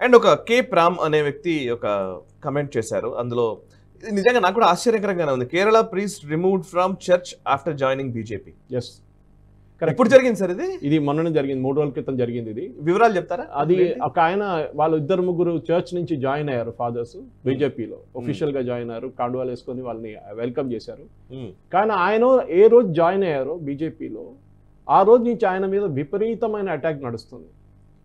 And ఒక కే prom అనే వ్యక్తి ఒక కమెంట్ చేశారు. అందులో ఇది నిజంగా నాకు కూడా ఆశ్చర్యకరంగానే ఉంది. Kerala priest removed from church after joining BJP. Yes, ఎప్పుడు జరిగింది సార్ ఇది? ఇది మొన్ననే జరిగింది, 3 రోజుల క్రితం జరిగింది. ఇది వివరాలు చెప్తారా? అది ఒక ఆయన వాళ్ళు 2-3 చర్చ్ నుంచి జాయిన్ అయ్యారు ఫాదర్స్, బీజేపీలో ఒఫీషియల్ గా జాయిన్ అయ్యారు, కాండువాలు వేసుకొని వాళ్ళని వెల్కమ్ చేశారు. కానీ ఆయన ఏ రోజు జాయిన్ అయ్యారో బీజేపీలో ఆ రోజు నుంచి ఆయన మీద విపరీతమైన అటాక్ నడుస్తుంది.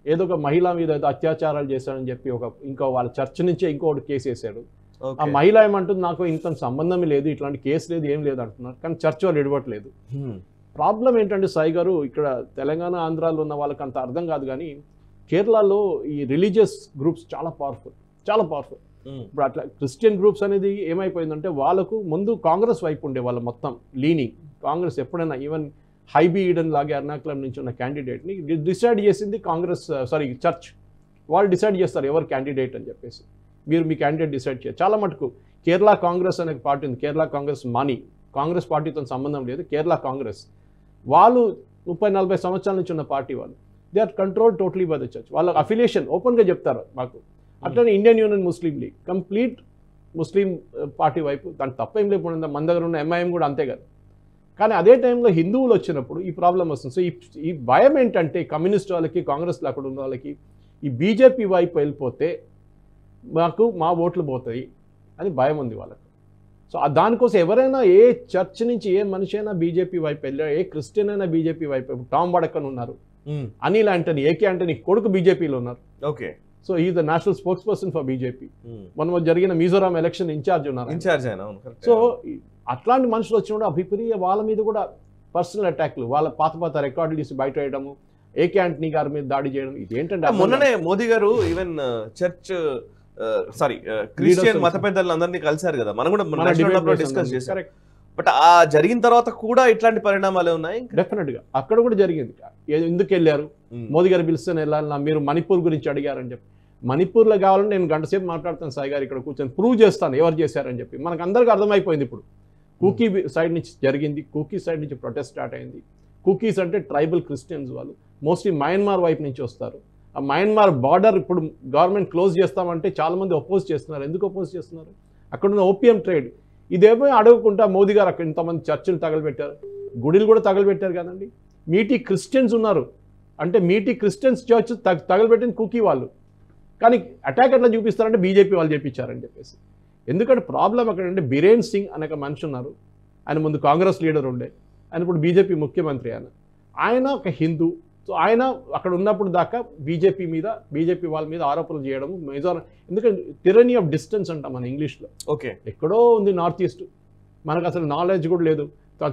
ఏదో ఒక మహిళ మీద ఏదో అత్యాచారాలు చేశాడని చెప్పి ఇంకో వాళ్ళ చర్చ్ నుంచే ఇంకోటి కేసు వేసాడు. ఆ మహిళ ఏమంటుంది, నాకు ఇంత సంబంధం లేదు, ఇట్లాంటి కేసు లేదు, ఏం లేదు అంటున్నారు. కానీ చర్చ్ వాళ్ళు ఇడవట్లేదు. ప్రాబ్లం ఏంటంటే సాయి గారు, ఇక్కడ తెలంగాణ ఆంధ్రాలో ఉన్న వాళ్ళకి అంత అర్థం కాదు, కానీ కేరళలో ఈ రిలీజియస్ గ్రూప్స్ చాలా పవర్ఫుల్. ఇప్పుడు అట్లా క్రిస్టియన్ గ్రూప్స్ అనేది ఏమైపోయిందంటే వాళ్ళకు ముందు కాంగ్రెస్ వైపు ఉండే వాళ్ళ మొత్తం లీనింగ్. కాంగ్రెస్ ఎప్పుడైనా ఈవెన్ హైబీ ఈడెన్ లాగే ఎర్నాకుళం నుంచి ఉన్న క్యాండిడేట్ని డిసైడ్ చేసింది కాంగ్రెస్, చర్చ్. వాళ్ళు డిసైడ్ చేస్తారు ఎవరు క్యాండిడేట్ అని చెప్పేసి. మీరు మీ క్యాండిడేట్ డిసైడ్ చేయాలి. చాలా మటుకు కేరళ కాంగ్రెస్ అనే పార్టీ ఉంది, కేరళ కాంగ్రెస్ మాని, కాంగ్రెస్ పార్టీతో సంబంధం లేదు. కేరళ కాంగ్రెస్ వాళ్ళు 30-40 సంవత్సరాల నుంచి ఉన్న పార్టీ వాళ్ళు. They are control totally by the church. వాళ్ళ అఫిలియేషన్ ఓపెన్గా చెప్తారు మాకు. అట్లనే Indian Union Muslim League complete Muslim party వైపు, దానికి తప్పేం లేకుండా మన దగ్గర ఉన్న ఎంఐఎం కూడా అంతే కదా. కానీ అదే టైంలో హిందువులు వచ్చినప్పుడు ఈ ప్రాబ్లం వస్తుంది. సో ఈ భయం ఏంటంటే కమ్యూనిస్ట్ వాళ్ళకి, కాంగ్రెస్లో అక్కడ ఉన్న వాళ్ళకి, ఈ బీజేపీ వైపు వెళ్ళిపోతే మా ఓట్లు పోతాయి అని భయం ఉంది వాళ్ళకు. సో దానికోసం ఎవరైనా ఏ చర్చ్ నుంచి ఏ మనిషి అయినా బీజేపీ వైపు వెళ్ళారు, ఏ క్రిస్టియన్ అయినా బీజేపీ వైపు. టామ్ వడకన్ ఉన్నారు, అనిల్ యాంటనీ, ఏకే యాంటనీ కొడుకు బీజేపీలో ఉన్నారు. ఓకే. సో ఈ the national spokes person for BJP. మొన్న జరిగిన మిజోరాం ఎలక్షన్ ఇన్ఛార్జ్ ఉన్నారు. సో అట్లాంటి మనుషులు వచ్చినప్పుడు వాళ్ళ మీద కూడా పర్సనల్ అటాక్లు, వాళ్ళ పాత రికార్డులు తీసి బయట వేయడము, ఏకే యాంటనీ గారి మీద దాడి చేయడం, ఇది ఏంటంటే మొన్ననే మోదీ గారు ఈవెన్ చర్చ్ క్రిస్టియన్ మత పెద్దలందరినీ కలిశారు కదా, మనం కూడా డిస్కస్ చేశాం. బట్ ఆ జరిగిన తర్వాత కూడా ఇట్లాంటి పరిణామాలు ఉన్నాయి. డెఫినెట్ గా అక్కడ కూడా జరిగింది. ఎందుకు వెళ్ళారు, మోదీ గారు పిలిస్తే వెళ్ళాలి, మీరు మణిపూర్ గురించి అడిగారని చెప్పి. మణిపూర్లో కావాలని నేను గంట సేపు మాట్లాడుతాను సాయి గారు, ఇక్కడ కూర్చొని ప్రూవ్ చేస్తాను ఎవరు చేశారని చెప్పి. మనకు అందరికీ అర్థమైపోయింది. ఇప్పుడు కుకీ సైడ్ నుంచి జరిగింది, కుకీ సైడ్ నుంచి ప్రొటెస్ట్ స్టార్ట్ అయింది. కుకీస్ అంటే ట్రైబల్ క్రిస్టియన్స్, వాళ్ళు మోస్ట్లీ మయన్మార్ వైపు నుంచి వస్తారు. ఆ మయన్మార్ బార్డర్ ఇప్పుడు గవర్నమెంట్ క్లోజ్ చేస్తామంటే చాలామంది అపోజ్ చేస్తున్నారు. ఎందుకు అపోజ్ చేస్తున్నారు? అక్కడున్న ఓపియం ట్రేడ్. ఇదేమో అడగకుండా మోదీ గారు అక్కడ ఇంతమంది చర్చిలు తగలబెట్టారు, గుడిలు కూడా తగలబెట్టారు కదండి. మీటీ క్రిస్టియన్స్ ఉన్నారు అంటే మీటీ క్రిస్టియన్స్ చర్చ్ తగలబెట్టింది కుకీ వాళ్ళు. కానీ అటాక్ ఎట్లా చూపిస్తారంటే బీజేపీ వాళ్ళు చేపించారని చెప్పేసి. ఎందుకంటే ప్రాబ్లం అక్కడ అంటే బిరేన్ సింగ్ అనే ఒక మనిషి ఉన్నారు. ఆయన ముందు కాంగ్రెస్ లీడర్ ఉండే, ఆయన ఇప్పుడు బీజేపీ ముఖ్యమంత్రి. ఆయన ఒక హిందూ. సో ఆయన అక్కడ ఉన్నప్పుడు దాకా బీజేపీ వాళ్ళ మీద ఆరోపణలు చేయడం మిజోరాం. ఎందుకంటే టిరనీ ఆఫ్ డిస్టెన్స్ అంటాం మన ఇంగ్లీష్లో. ఓకే. ఎక్కడో ఉంది నార్త్ ఈస్ట్, మనకు అసలు నాలెడ్జ్ కూడా లేదు.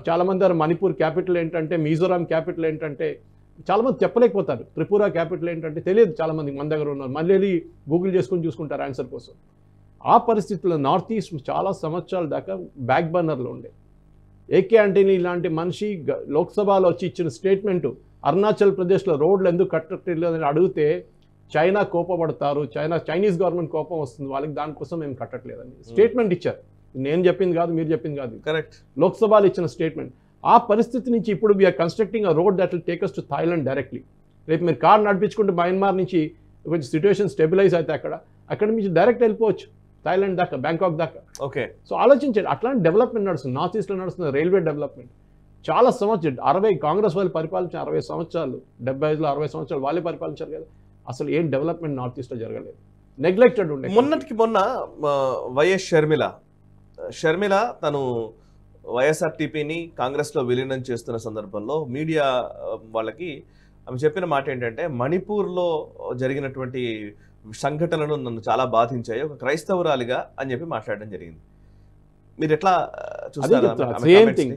చాలామంది మణిపూర్ క్యాపిటల్ ఏంటంటే, మిజోరాం క్యాపిటల్ ఏంటంటే చాలామంది చెప్పలేకపోతారు. త్రిపుర క్యాపిటల్ ఏంటంటే తెలియదు చాలామంది. మన దగ్గర ఉన్నారు, మళ్ళీ గూగుల్ చేసుకొని చూసుకుంటారు ఆన్సర్ కోసం. ఆ పరిస్థితుల్లో నార్త్ ఈస్ట్ చాలా సంవత్సరాల దాకా బ్యాక్ బర్నర్లో ఉండే. ఏకే యాంటనీ ఇలాంటి మనిషి లోక్సభలో వచ్చి ఇచ్చిన స్టేట్మెంటు, అరుణాచల్ ప్రదేశ్లో రోడ్లు ఎందుకు కట్టట్లేదని అడిగితే చైనా కోపపడతారు, చైనీస్ గవర్నమెంట్ కోపం వస్తుంది వాళ్ళకి, దానికోసం మేము కట్టట్లేదని స్టేట్మెంట్ ఇచ్చారు. నేను చెప్పింది కాదు, మీరు చెప్పింది కాదు, కరెక్ట్. లోక్సభలో ఇచ్చిన స్టేట్మెంట్. ఆ పరిస్థితి నుంచి ఇప్పుడు we are constructing a road that will take us to Thailand directly. రేపు మీరు కార్ నడిపించుకుంటే మయన్మార్ నుంచి కొంచెం సిచ్యువేషన్ స్టెబిలైజ్ అయితే అక్కడ నుంచి డైరెక్ట్ వెళ్ళిపోవచ్చు థాయిలాండ్ దాకా, బ్యాంకాక్ దాకా. ఓకే. సో ఆలోచించండి, అట్లాంటి డెవలప్మెంట్ నడుస్తుంది. నార్త్ ఈస్ట్లో నడుస్తుంది రైల్వే డెవలప్మెంట్. చాలా సంవత్సరాలు కాంగ్రెస్ వాళ్ళు పరిపాలించిన 60 సంవత్సరాలు, 75లో 60 సంవత్సరాలు వాళ్ళే పరిపాలించారు కదా. అసలు ఏం డెవలప్మెంట్ నార్త్ ఈస్ట్లో జరగలేదు, నెగ్లెక్టెడ్ ఉండే. మొన్న వైఎస్ షర్మిల తను వైఎస్ఆర్టీపీని కాంగ్రెస్లో విలీనం చేస్తున్న సందర్భంలో మీడియా వాళ్ళకి ఆమె చెప్పిన మాట ఏంటంటే, మణిపూర్లో జరిగినటువంటి సంఘటనలు నన్ను చాలా బాధించాయి ఒక క్రైస్తవురాలిగా అని చెప్పి మాట్లాడడం జరిగింది. మీరు ఎట్లా చూస్తారు?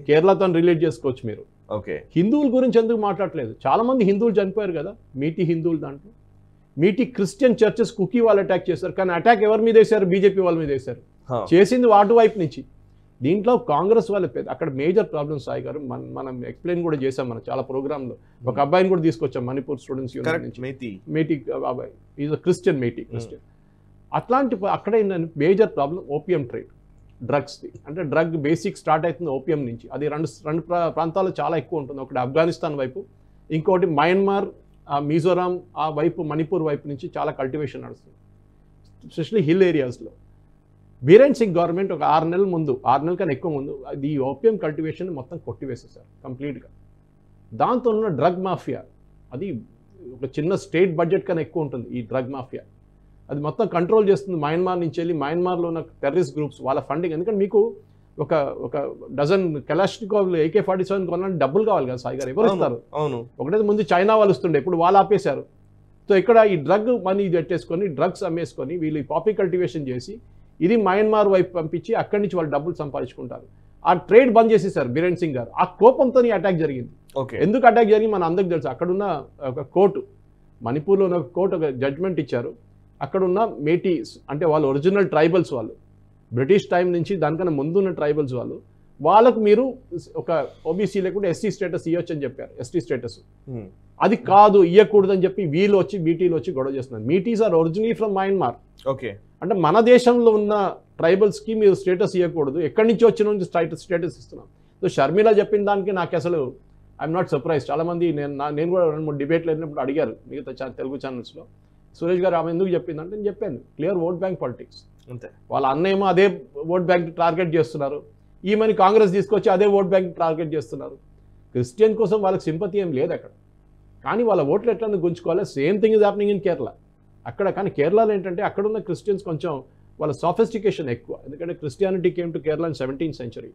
కేరళతో రిలేట్ చేసుకోవచ్చు మీరు. ఓకే. హిందువుల గురించి ఎందుకు మాట్లాడలేదు? చాలా మంది హిందువులు చనిపోయారు కదా, మీటీ హిందువులు. దాంట్లో మీటీ క్రిస్టియన్ చర్చెస్ కుకీ వాళ్ళు అటాక్ చేశారు. కానీ అటాక్ ఎవరి మీద వేశారు? బీజేపీ వాళ్ళ మీద వేశారు. చేసింది వాటి వైపు నుంచి. దీంట్లో కాంగ్రెస్ వాళ్ళ అక్కడ మేజర్ ప్రాబ్లమ్స్ సాయి గారు మనం ఎక్స్ప్లెయిన్ కూడా చేసాం మన చాలా ప్రోగ్రాంలో. ఒక అబ్బాయిని కూడా తీసుకొచ్చాం మణిపూర్ స్టూడెంట్స్ యూనియన్ నుంచి, మేటీ అబ్బాయి, ఈజ్ క్రిస్టియన్. అట్లాంటి అక్కడ ఏంటంటే మేజర్ ప్రాబ్లం ఓపియం ట్రేడ్, డ్రగ్స్ది. అంటే డ్రగ్ బేసిక్ స్టార్ట్ అవుతుంది ఓపియం నుంచి. అది రెండు ప్రాంతాల్లో చాలా ఎక్కువ ఉంటుంది. ఒకటి ఆఫ్ఘనిస్తాన్ వైపు, ఇంకోటి మయన్మార్ ఆ మిజోరాం ఆ వైపు మణిపూర్ వైపు నుంచి చాలా కల్టివేషన్ నడుస్తుంది, ఎస్పెషల్లీ హిల్ ఏరియాస్లో. బీరేన్ సింగ్ గవర్నమెంట్ ఒక 6 నెలల ముందు, 6 నెలల కన్నా ఎక్కువ ముందు ఈ ఓపియం కల్టివేషన్ మొత్తం కొట్టివేసేసారు కంప్లీట్గా. దాంతో ఉన్న డ్రగ్ మాఫియా, అది ఒక చిన్న స్టేట్ బడ్జెట్ కన్నా ఎక్కువ ఉంటుంది ఈ డ్రగ్ మాఫియా, అది మొత్తం కంట్రోల్ చేస్తుంది మయన్మార్ నుంచి వెళ్ళి. మయన్మార్లో ఉన్న టెర్రరిస్ట్ గ్రూప్స్ వాళ్ళ ఫండింగ్, ఎందుకంటే మీకు ఒక డజన్ కలాష్నికోవ్ AK-47 కొనాలంటే డబ్బులు కావాలి కదా సాయి గారు, ఎవరు ఇస్తారు? అవును, ఒకటే ముందు చైనా వాళ్ళు ఇస్తుండే, ఇప్పుడు వాళ్ళు ఆపేశారు. సో ఇక్కడ ఈ డ్రగ్ మనీ పెట్టేసుకొని డ్రగ్స్ అమ్మేసుకొని వీళ్ళు పాపీ కల్టివేషన్ చేసి ఇది మయన్మార్ వైపు పంపించి అక్కడి నుంచి వాళ్ళు డబ్బులు సంపాదించుకుంటారు. ఆ ట్రేడ్ బంద్ చేసేసారు బీరేన్ సింగ్ గారు. ఆ కోపంతో అటాక్ జరిగింది. ఎందుకు అటాక్ జరిగింది మన అందరికి తెలుసు. అక్కడున్న ఒక కోర్టు, మణిపూర్లో ఉన్న కోర్టు ఒక జడ్జ్మెంట్ ఇచ్చారు. అక్కడున్న మేటీస్ అంటే వాళ్ళు ఒరిజినల్ ట్రైబల్స్, వాళ్ళు బ్రిటిష్ టైం నుంచి దానికన్నా ముందున్న ట్రైబల్స్ వాళ్ళకు మీరు ఒక ఓబీసీ లేకుంటే SC స్టేటస్ ఇవ్వచ్చు అని చెప్పారు. ST స్టేటస్ అది కాదు, ఇవ్వకూడదని చెప్పి వీళ్ళు వచ్చి బీటీలు వచ్చి గొడవ చేస్తున్నారు. Meiteis are originally from Myanmar. Okay, అంటే మన దేశంలో ఉన్న ట్రైబల్స్కి మీరు స్టేటస్ ఇవ్వకూడదు, ఎక్కడి నుంచి వచ్చిన స్టేటస్ ఇస్తున్నాం. సో షర్మిల చెప్పిన దానికి నాకు అసలు ఐఎమ్ నాట్ సర్ప్రైజ్. చాలామంది నేను కూడా 2-3 డిబేట్లు వెళ్ళినప్పుడు అడిగారు మిగతా తెలుగు ఛానల్స్లో, సురేష్ గారు ఆమె ఎందుకు చెప్పిందంటే నేను చెప్పాను, క్లియర్ ఓట్ బ్యాంక్ పాలిటిక్స్. అంతే, వాళ్ళ అన్నేమో అదే ఓట్ బ్యాంక్ టార్గెట్ చేస్తున్నారు, ఈమెని కాంగ్రెస్ తీసుకొచ్చి అదే ఓట్ బ్యాంక్ టార్గెట్ చేస్తున్నారు. క్రిస్టియన్ కోసం వాళ్ళకి సింపతి ఏం లేదు అక్కడ, కానీ వాళ్ళ ఓట్లు ఎట్లా గుంజుకోవాలి. Same thing is happening in Kerala అక్కడ. కానీ కేరళలో ఏంటంటే అక్కడున్న క్రిస్టియన్స్ కొంచెం వాళ్ళ సోఫిస్టికేషన్ ఎక్కువ, ఎందుకంటే Christianity came to Kerala in 17th century.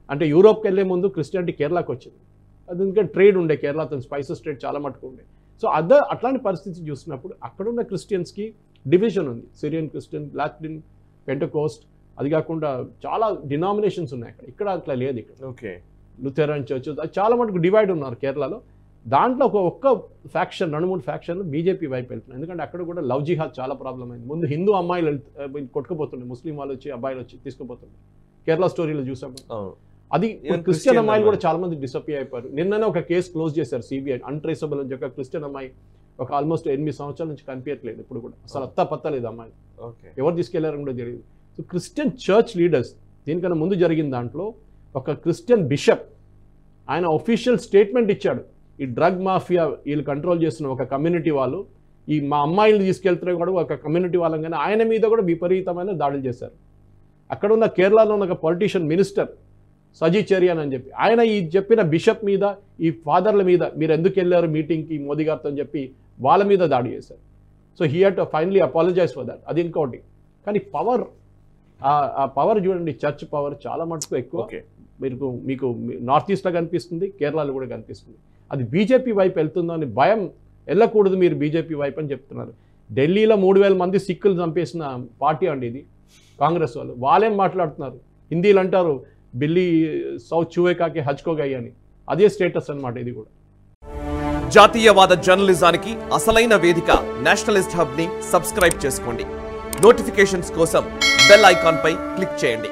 అంటే యూరోప్కి వెళ్ళే ముందు క్రిస్టియానిటీ కేరళకు వచ్చింది. అది ఎందుకంటే ట్రేడ్ ఉండే కేరళతో, స్పైసెస్ ట్రేడ్ చాలా మటుకు ఉండే. సో అట్లాంటి పరిస్థితి చూసినప్పుడు అక్కడున్న క్రిస్టియన్స్కి డివిజన్ ఉంది, సిరియన్ క్రిస్టియన్, లాటిన్, పెంటకోస్ట్, అది కాకుండా చాలా డినామినేషన్స్ ఉన్నాయి అక్కడ. ఇక్కడ అట్లా లేదు. ఇక్కడ ఓకే, లుథెరన్ చర్చెస్ చాలా మటుకు డివైడ్ ఉన్నారు కేరళలో. దాంట్లో ఒక్క ఫ్యాక్షన్, 2-3 ఫ్యాక్షన్లు బీజేపీ వైపు వెళ్తున్నాయి. ఎందుకంటే అక్కడ కూడా లవ్ జిహాద్ చాలా ప్రాబ్లం అయింది. ముందు హిందూ అమ్మాయిలు కొట్టుకుపోతుండే, ముస్లిం వాళ్ళు వచ్చి అబ్బాయిలు వచ్చి తీసుకుపోతుండే. కేరళ స్టోరీలో చూసాము. అది క్రిస్టియన్ అమ్మాయిలు కూడా చాలా మంది డిసపియర్ అయిపోయారు. నిన్ననే ఒక కేసు క్లోజ్ చేశారు CBI, అన్ట్రేసబుల్ అని చెప్పి. క్రిస్టియన్ అమ్మాయి ఒక ఆల్మోస్ట్ 8 సంవత్సరాల నుంచి కనిపించట్లేదు ఇప్పుడు కూడా, అసలు పత్తలేదు అమ్మాయి, ఎవరు తీసుకెళ్లారని కూడా తెలియదు. సో క్రిస్టియన్ చర్చ్ లీడర్స్, దీనికన్నా ముందు జరిగిన దాంట్లో ఒక క్రిస్టియన్ బిషప్ ఆయన ఒఫీషియల్ స్టేట్మెంట్ ఇచ్చాడు, ఈ డ్రగ్ మాఫియా వీళ్ళు కంట్రోల్ చేస్తున్న ఒక కమ్యూనిటీ వాళ్ళు ఈ మా అమ్మాయిలు తీసుకెళ్తున్నా కూడా ఒక కమ్యూనిటీ వాళ్ళంగానే ఆయన మీద కూడా విపరీతమైన దాడులు చేశారు. అక్కడ ఉన్న కేరళలో ఉన్న ఒక పొలిటీషియన్ మినిస్టర్ సజీ చెరియన్ అని చెప్పి ఆయన ఈ చెప్పిన బిషప్ మీద, ఈ ఫాదర్ల మీద మీరు ఎందుకు వెళ్ళారు మీటింగ్కి మోదీ గారితో అని చెప్పి వాళ్ళ మీద దాడి చేశారు. So he had to finally apologise for that. అది ఇంకోటి. కానీ పవర్, ఆ పవర్ చూడండి, చర్చ్ పవర్ చాలా మటుకు ఎక్కువ. మీకు నార్త్ ఈస్ట్లో కనిపిస్తుంది, కేరళలో కూడా కనిపిస్తుంది. అది బీజేపీ వైపు వెళ్తుందో అని భయం, వెళ్ళకూడదు మీరు బీజేపీ వైపు అని చెప్తున్నారు. ఢిల్లీలో 3000 మంది సిక్కులు చంపేసిన పార్టీ అండి ఇది కాంగ్రెస్ వాళ్ళు. వాళ్ళేం మాట్లాడుతున్నారు, హిందీలు అంటారు బిల్లి సౌత్ చూవేకాకి హచ్కోగాయి అని, అదే స్టేటస్ అన్నమాట ఇది కూడా. జాతీయవాద జర్నలిజానికి అసలైన వేదిక నేషనలిస్ట్ హబ్ ని సబ్స్క్రైబ్ చేసుకోండి. నోటిఫికేషన్స్ కోసం బెల్ ఐకాన్ పై క్లిక్ చేయండి.